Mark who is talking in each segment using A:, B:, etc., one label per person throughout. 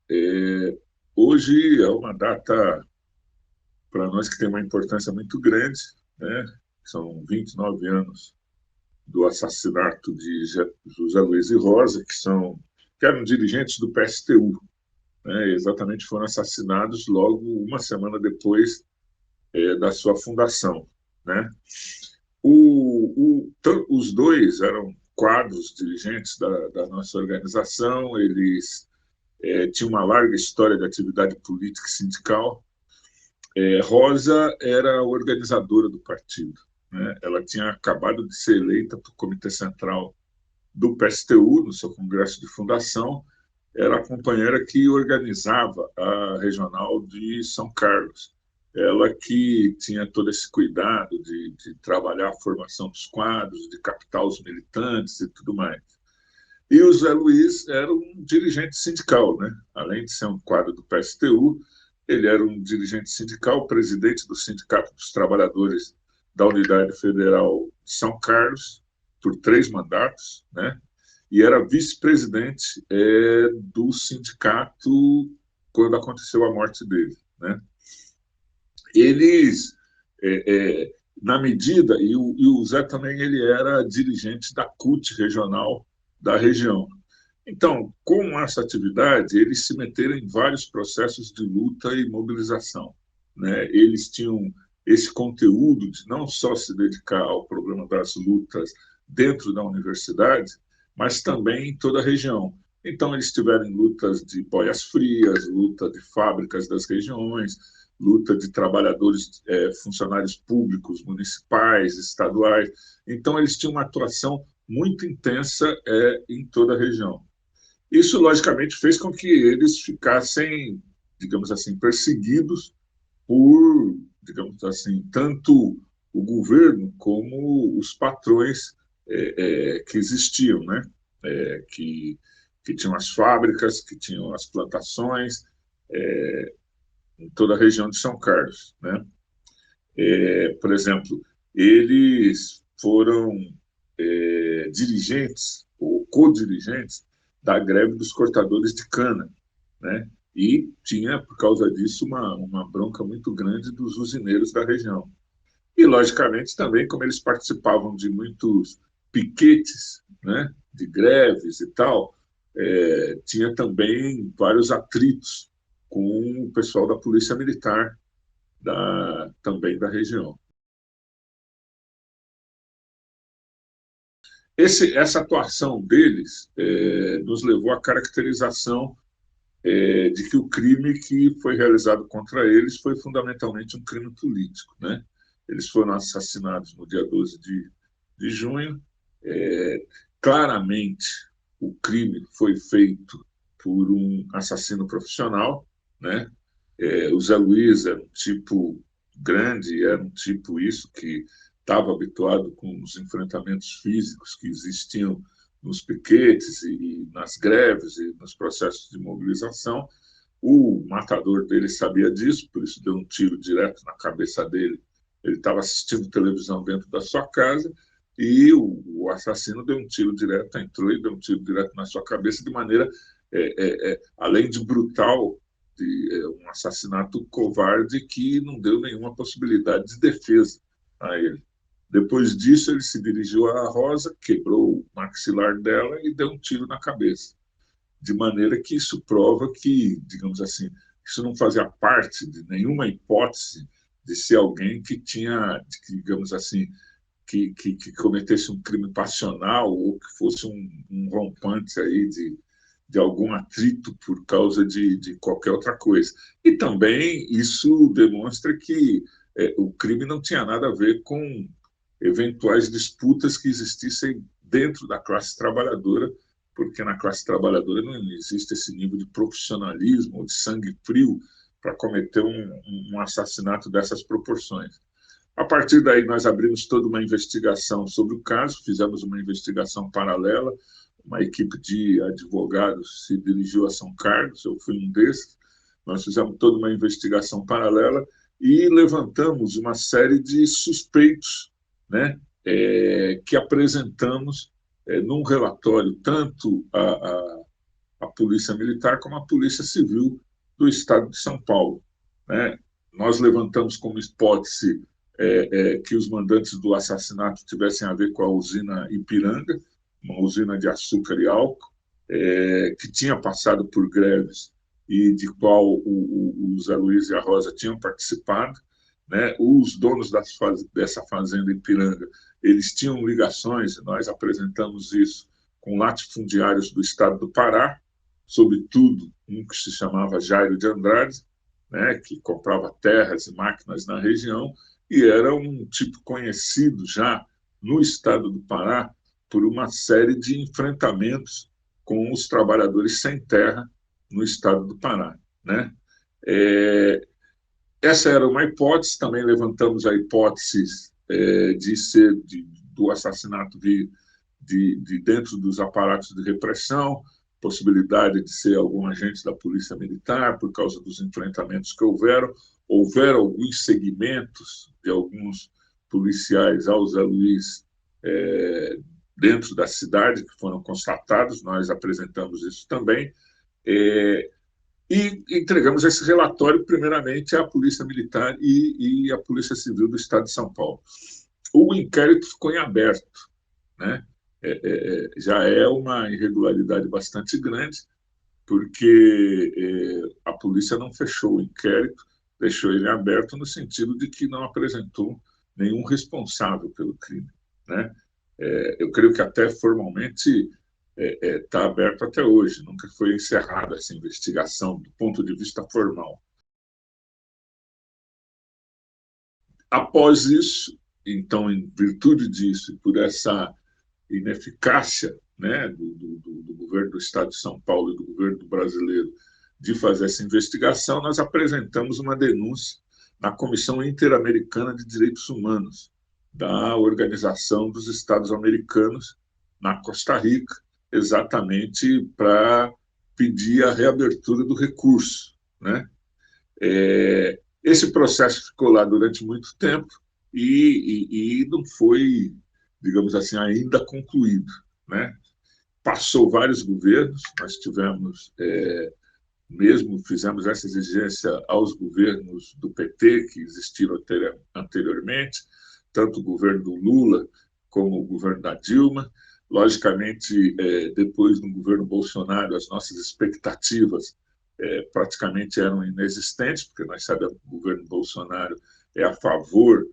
A: É, hoje é uma data para nós que tem uma importância muito grande, né? São 29 anos do assassinato de José Luiz e Rosa, que eram dirigentes do PSTU, né? Exatamente foram assassinados logo uma semana depois da sua fundação, né? Os dois eram quadros dirigentes da nossa organização, eles tinham uma larga história de atividade política e sindical. Rosa era a organizadora do partido, né? Ela tinha acabado de ser eleita para o Comitê Central do PSTU, no seu congresso de fundação, era a companheira que organizava a regional de São Carlos. Ela que tinha todo esse cuidado de trabalhar a formação dos quadros, de captar os militantes e tudo mais. E o Zé Luiz era um dirigente sindical, né? Além de ser um quadro do PSTU, ele era um dirigente sindical, presidente do Sindicato dos Trabalhadores da Unidade Federal de São Carlos, por 3 mandatos, né? E era vice-presidente do sindicato quando aconteceu a morte dele, né? Eles, na medida, e o Zé também ele era dirigente da CUT regional da região. Então, com essa atividade, eles se meteram em vários processos de luta e mobilização, né? Eles tinham esse conteúdo de não só se dedicar ao problema das lutas dentro da universidade, mas também em toda a região. Então, eles tiveram lutas de boias frias, luta de fábricas das regiões, luta de trabalhadores, funcionários públicos, municipais, estaduais. Então, eles tinham uma atuação muito intensa em toda a região. Isso, logicamente, fez com que eles ficassem, digamos assim, perseguidos por, digamos assim, tanto o governo como os patrões que existiam, né? Que tinham as fábricas, que tinham as plantações em toda a região de São Carlos, né? Por exemplo, eles foram dirigentes ou co-dirigentes da greve dos cortadores de cana, né? E tinha, por causa disso, uma bronca muito grande dos usineiros da região. E, logicamente, também, como eles participavam de muitos piquetes, né, de greves e tal, tinha também vários atritos com o pessoal da Polícia Militar também da região. Essa atuação deles nos levou à caracterização de que o crime que foi realizado contra eles foi fundamentalmente um crime político, né? Eles foram assassinados no dia 12 de junho. É, claramente, o crime foi feito por um assassino profissional, né? O Zé Luiz era um tipo grande, era um tipo isso que estava habituado com os enfrentamentos físicos que existiam nos piquetes e nas greves e nos processos de mobilização. O matador dele sabia disso, por isso deu um tiro direto na cabeça dele. Ele estava assistindo televisão dentro da sua casa e o assassino deu um tiro direto, entrou e deu um tiro direto na sua cabeça de maneira, além de brutal, um assassinato covarde que não deu nenhuma possibilidade de defesa a ele. Depois disso, ele se dirigiu à Rosa, quebrou o maxilar dela e deu um tiro na cabeça. De maneira que isso prova que, digamos assim, isso não fazia parte de nenhuma hipótese de ser alguém que tinha, digamos assim, que cometesse um crime passional ou que fosse um rompante aí de algum atrito por causa de qualquer outra coisa. E também isso demonstra que o crime não tinha nada a ver com eventuais disputas que existissem dentro da classe trabalhadora, porque na classe trabalhadora não existe esse nível de profissionalismo ou de sangue frio para cometer um assassinato dessas proporções. A partir daí, nós abrimos toda uma investigação sobre o caso, fizemos uma investigação paralela, uma equipe de advogados se dirigiu a São Carlos, eu fui um desses, nós fizemos toda uma investigação paralela e levantamos uma série de suspeitos, né, que apresentamos num relatório, tanto a Polícia Militar como a Polícia Civil do Estado de São Paulo, né? Nós levantamos como hipótese que os mandantes do assassinato tivessem a ver com a usina Ipiranga, uma usina de açúcar e álcool, que tinha passado por greves e de qual o Zé Luiz e a Rosa tinham participado, né? Os donos dessa fazenda Ipiranga, eles tinham ligações, nós apresentamos isso com latifundiários do estado do Pará, sobretudo um que se chamava Jairo de Andrade, né, que comprava terras e máquinas na região, e era um tipo conhecido já no estado do Pará por uma série de enfrentamentos com os trabalhadores sem terra no estado do Pará, né? Essa era uma hipótese, também levantamos a hipótese do assassinato de dentro dos aparatos de repressão, possibilidade de ser algum agente da Polícia Militar por causa dos enfrentamentos que houveram. Houveram alguns segmentos de alguns policiais ao Zé Luiz dentro da cidade que foram constatados, nós apresentamos isso também, e entregamos esse relatório primeiramente à Polícia Militar e à Polícia Civil do Estado de São Paulo. O inquérito ficou em aberto, né? Já é uma irregularidade bastante grande, porque a polícia não fechou o inquérito, deixou ele aberto no sentido de que não apresentou nenhum responsável pelo crime, né? Eu creio que até formalmente está aberto até hoje, nunca foi encerrada essa investigação do ponto de vista formal. Após isso, então, em virtude disso e por essa ineficácia, né, do governo do Estado de São Paulo e do governo brasileiro de fazer essa investigação, nós apresentamos uma denúncia na Comissão Interamericana de Direitos Humanos da Organização dos Estados Americanos na Costa Rica, exatamente para pedir a reabertura do recurso, né? Esse processo ficou lá durante muito tempo e não foi, digamos assim, ainda concluído, né? Passou vários governos, nós tivemos, mesmo fizemos essa exigência aos governos do PT, que existiram anteriormente, tanto o governo do Lula como o governo da Dilma. Logicamente, depois do governo Bolsonaro, as nossas expectativas praticamente eram inexistentes, porque nós sabemos que o governo Bolsonaro é a favor,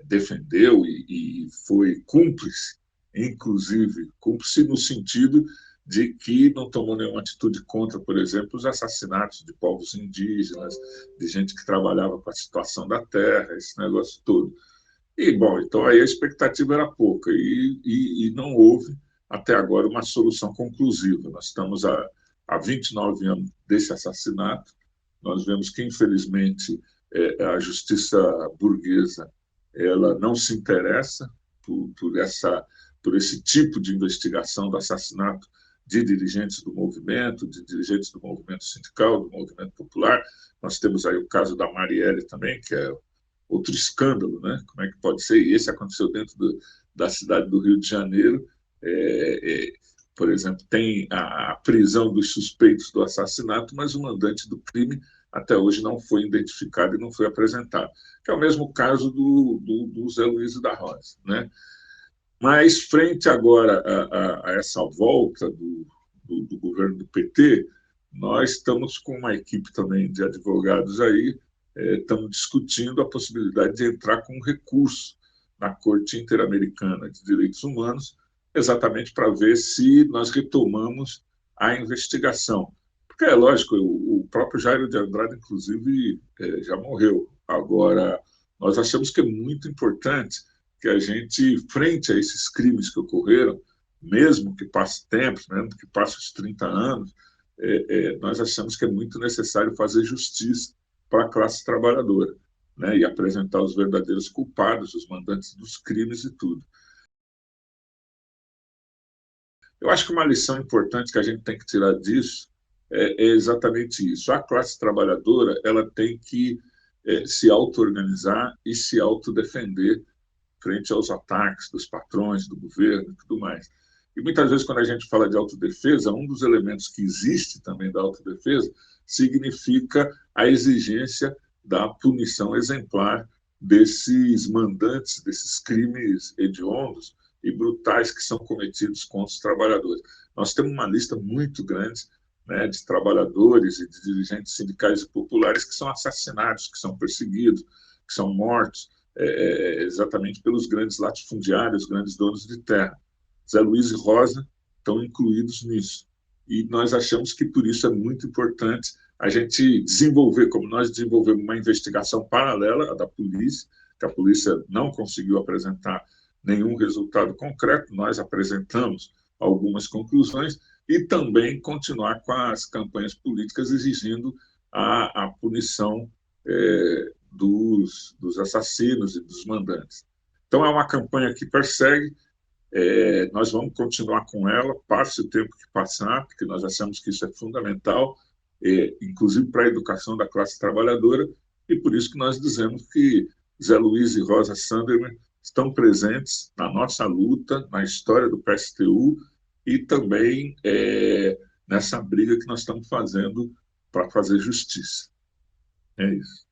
A: defendeu e foi cúmplice, inclusive cúmplice no sentido de que não tomou nenhuma atitude contra, por exemplo, os assassinatos de povos indígenas, de gente que trabalhava com a situação da terra, esse negócio todo. E, bom, então aí a expectativa era pouca e não houve, até agora, uma solução conclusiva. Nós estamos há 29 anos desse assassinato, nós vemos que, infelizmente, a justiça burguesa ela não se interessa por esse tipo de investigação do assassinato de dirigentes do movimento sindical, do movimento popular. Nós temos aí o caso da Marielle também, que é outro escândalo, né? Como é que pode ser? E esse aconteceu dentro da cidade do Rio de Janeiro. Por exemplo, tem a prisão dos suspeitos do assassinato, mas o mandante do crime até hoje não foi identificado e não foi apresentado, que é o mesmo caso do Zé Luiz e da Rosa, né? Mas, frente agora a essa volta do governo do PT, nós estamos com uma equipe também de advogados aí, estamos discutindo a possibilidade de entrar com um recurso na Corte Interamericana de Direitos Humanos, exatamente para ver se nós retomamos a investigação. Porque, é lógico, o próprio Jairo de Andrade, inclusive, já morreu. Agora, nós achamos que é muito importante que a gente, frente a esses crimes que ocorreram, mesmo que passe tempo, mesmo que passe os 30 anos, nós achamos que é muito necessário fazer justiça para a classe trabalhadora, né? E apresentar os verdadeiros culpados, os mandantes dos crimes e tudo. Eu acho que uma lição importante que a gente tem que tirar disso é exatamente isso. A classe trabalhadora ela tem que se auto-organizar e se autodefender frente aos ataques dos patrões, do governo e tudo mais. E muitas vezes, quando a gente fala de autodefesa, um dos elementos que existe também da autodefesa significa a exigência da punição exemplar desses mandantes, desses crimes hediondos e brutais que são cometidos contra os trabalhadores. Nós temos uma lista muito grande, né, de trabalhadores e de dirigentes sindicais e populares que são assassinados, que são perseguidos, que são mortos, exatamente pelos grandes latifundiários, grandes donos de terra. Zé Luiz e Rosa estão incluídos nisso. E nós achamos que, por isso, é muito importante a gente desenvolver, como nós desenvolvemos uma investigação paralela à da polícia, que a polícia não conseguiu apresentar nenhum resultado concreto, nós apresentamos algumas conclusões, e também continuar com as campanhas políticas exigindo a punição dos assassinos e dos mandantes. Então, é uma campanha que persegue, nós vamos continuar com ela, passe o tempo que passar, porque nós achamos que isso é fundamental, inclusive para a educação da classe trabalhadora, e por isso que nós dizemos que Zé Luiz e Rosa Sanderman estão presentes na nossa luta, na história do PSTU, e também nessa briga que nós estamos fazendo para fazer justiça. É isso.